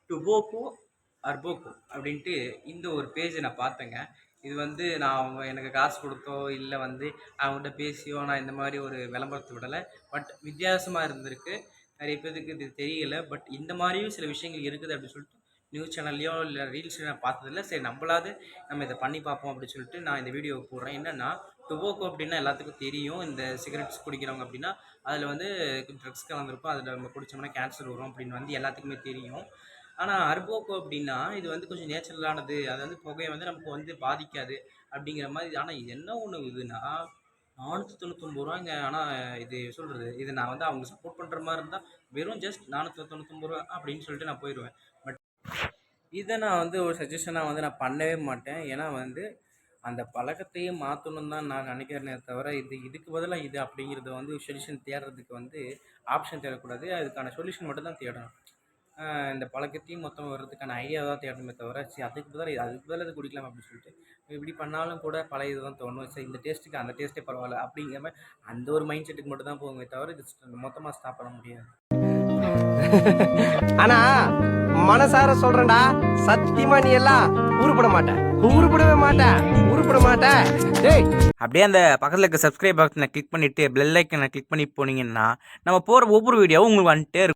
டுபோக்கோ அர்போக்கோ அப்படின்ட்டு இந்த ஒரு பேஜை நான் பார்த்தேங்க. இது வந்து நான் அவங்க எனக்கு காசு கொடுத்தோ இல்லை வந்து அவங்கள்ட்ட பேசியோ நான் இந்த மாதிரி ஒரு விளம்பரத்தை விடலை. பட் வித்தியாசமாக இருந்திருக்கு. நிறைய பேருக்கு இது தெரியலை. பட் இந்த மாதிரியும் சில விஷயங்கள் இருக்குது அப்படின்னு சொல்லிட்டு நியூஸ் சேனல்லையோ இல்லை ரீல்ஸ்லையோ நான் பார்த்ததில்ல. சரி நம்மளாவது நம்ம இதை பண்ணி பார்ப்போம் அப்படின்னு சொல்லிட்டு நான் இந்த வீடியோ போடுறேன். என்னென்னா டுபோக்கோ அப்படின்னா எல்லாத்துக்கும் தெரியும். இந்த சிகரெட்ஸ் குடிக்கிறவங்க அப்படின்னா அதில் வந்து ட்ரக்ஸ் கலந்துருக்கும். அதில் நம்ம குடித்தோம்னா கேன்சர் வரும் அப்படின்னு வந்து எல்லாத்துக்குமே தெரியும். ஆனால் அர்போக்கோ அப்படின்னா இது வந்து கொஞ்சம் நேச்சுரலானது. அது வந்து புகையை வந்து நமக்கு வந்து பாதிக்காது அப்படிங்கிற மாதிரி. ஆனால் இது என்ன ஒன்று இதுன்னா ரூ. 499. ஆனால் இது சொல்கிறது இது நான் வந்து அவங்க சப்போர்ட் பண்ணுற மாதிரி இருந்தால் வெறும் ஜஸ்ட் ரூ. 499 அப்படின்னு சொல்லிட்டு நான் போயிடுவேன். பட் இதை நான் வந்து ஒரு சஜஷனாக வந்து நான் பண்ணவே மாட்டேன். ஏன்னா வந்து அந்த பழக்கத்தையே மாற்றணும்னு தான் நான் நினைக்கிறேனே தவிர இதுக்கு பதிலாக இது அப்படிங்கிறத வந்து சொல்யூஷன் தேடுறதுக்கு வந்து ஆப்ஷன் தேடக்கூடாது. அதுக்கான சொல்யூஷன் மட்டும் தான் தேடணும். இந்த பழக்கத்தையும் மொத்தம் வர்றதுக்கான ஐடியா தான் தேடணுமே தவிர சரி அதுக்கு பதிலாக இது குடிக்கலாம் அப்படின்னு சொல்லிட்டு இப்படி பண்ணாலும் கூட பழைய இது தான் தோணும். சரி இந்த டேஸ்ட்டுக்கு அந்த டேஸ்ட்டே பரவாயில்ல அப்படிங்கிற மாதிரி அந்த ஒரு மைண்ட் செட்டுக்கு மட்டும் தான் போகுமே தவிர இது மொத்தமாக ஸ்டாப் பண்ண முடியாது. ஆனா மனசார சொல்றேன்டா, சத்தியமா நீ எல்லாம் உருப்பட மாட்ட. அப்படியே அந்த பக்கத்தில் இருக்க சப்ஸ்கிரைப் பட்டனை கிளிக் பண்ணிவிட்டு பெல் ஐக்கனை கிளிக் பண்ணி போனீங்கன்னா நம்ம போகிற ஒவ்வொரு வீடியோவும் உங்களுக்கு வந்துட்டே இருக்கும்.